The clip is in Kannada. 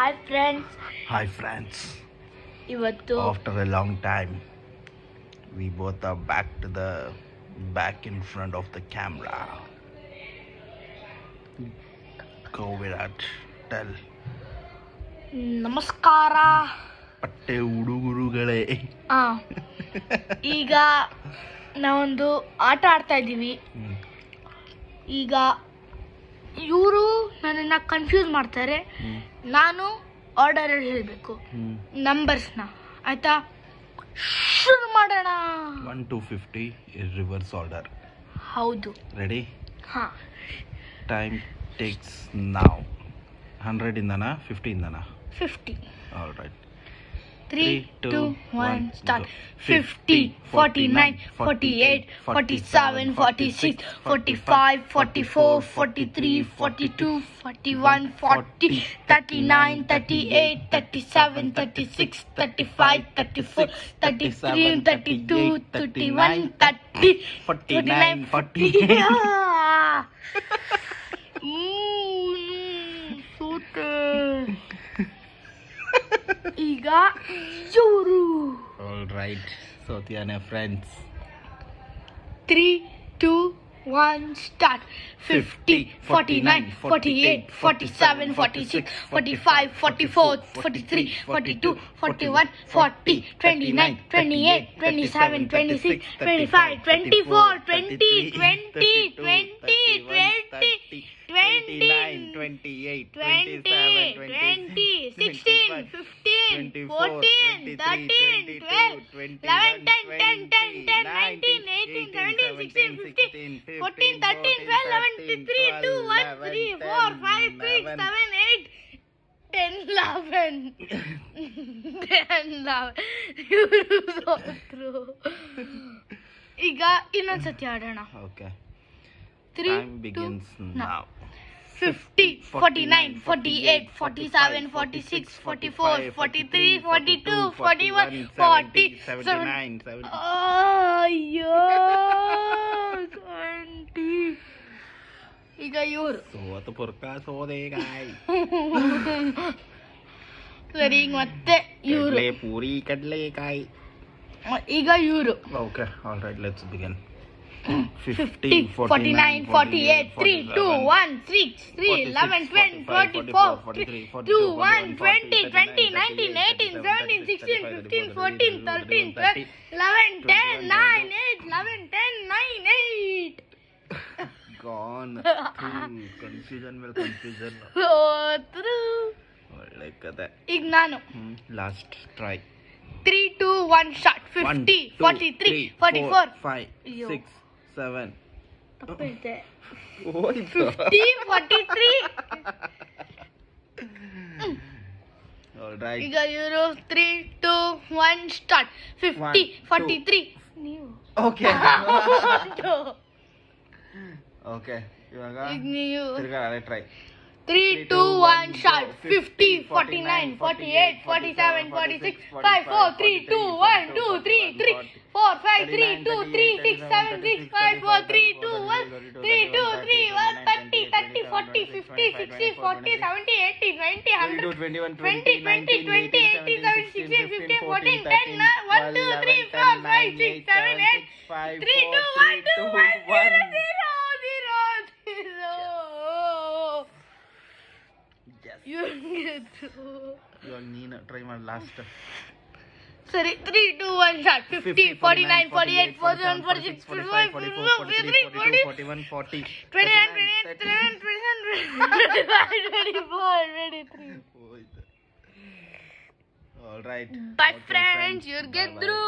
Hi friends. Hi friends. ಇವತ್ತು After a long time, we both are back in front of the camera. Go Virat, tell. ನಮಸ್ಕಾರ. ಪಟ್ಟೆ ಹುಡುಗರುಗಳೇ. ಈಗ ನಾವೊಂದು ಆಟ ಆಡ್ತಾ ಇದ್ದೀವಿ. ಈಗ ಇವರು ನನ್ನನ್ನು ಕನ್ಫ್ಯೂಸ್ ಮಾಡ್ತಾರೆ. ನಾನು ಆರ್ಡರ್ ಹೇಳಬೇಕು ನಂಬರ್ಸ್ನ. ಆಯ್ತಾ, ಶುರು ಮಾಡೋಣ. 1 to 50 is reverse order. ಹೌದು. Ready? ಹಾ. Time takes now. 100 ಇಂದನಾ 50 ಇಂದನಾ? 50. All right. 3, 2, 1, start. 50, 49, 48, 47, 46, 45, 44, 43, 42, 41, 40, 39, 38, 37, 36, 35, 34, 33, 32, 31, 30, 49, 40. ಈಗ ಇವರು. All right. Sotiane friends. 3, 2, 1, start. 50, 49, 48, 47, 46, 45, 44, 43, 42, 41, 40, 29, 28, 27, 26, 25, 24, 20, 20, 20, 20, 29, 28, 27, 20, 16, 15, 14, 13, 12, 11, 10, 10, 10, 10, 19, 18, 17, 16, 15, 14, 13, 12, 11, 3, 2, 1, 3, 4, 5, 6, 7, 8, 10, 11. 10, 11. ಇವರು ಸೋತ್ರು. ಈಗ ಇನ್ನೊಂದ್ಸತಿ ಆಡೋಣ. Okay. 3, Time begins 2, now. 50, 49, 48, 47, 46, 44, 43, 42, 41, 40, 79, 70. ಅಯ್ಯೋ 20. ಈಗ ಇವರು. ಸೋತು ಪುರ್ಕ ಸೋದೆ ಗಾಯ್. ಸರಿ, ಈಗ ಮತ್ತೆ ಇವರು. ಕಡ್ಲೆ ಪೂರಿ ಕಡ್ಲೆಕಾಯಿ. ಈಗ ಇವರು. Okay, all right, let's begin. 50, 49, 48, 3, 2, 1, 6, 3, 11, 12, 44, 2, 1, 20, 20, 19, 18, 17, 16, 15, 14, 13, 12, 11, 10, 9, 8, 11, 10, 9, 8. Gone. Confusion ಮೇಲೆ confusion. ಸೋತ್ರು. ಒಳ್ಳೆ ಕತೆ. ಈಗ ನಾನು. Last try. 3, 2, 1, start. 50, 43, 44, 5, 6, 7. ತಪ್ಪಿದೆ. ಹೋಯ್ತು. 50, 43. All right. ಈಗ ಇವರು 3, 2, 1, start. 50, 43. ನೀವು. Okay. Okay. ಇವಾಗ ಈಗ ನೀವು. ತಿರ್ಗಾ ಟ್ರೈ. 3, 2, 1, start. 50, 49, 48, 47, 46, 5, 4, 3, 2, 1, 2, 3, 3, 4, 5, 3, 2, 3, 6, 7, 6, 5, 4, 3, 2, 1, 3, 2, 3, 1, 30, 30, 40, 50, 60, 40, 70, 80, 90, 100, 20, 20, 20, 80, 70, 16, 15, 14, 10, 1, 2, 3, 4, 5, 6, 7, 8, 3, 2, 1, 2, 1, 0, 0, 0. ಇವಾಗ ನೀನು ಟ್ರೈ ಮಾಡಿ ಲಾಸ್ಟ್. ಸರಿ, 3, 2, 1, start. 50, 49, 48, 47, 46, 45, 44, 43, 41, 40, 29, 28, 29, 24, 23. All right. Bye friends, you're ಗೆದ್ರು.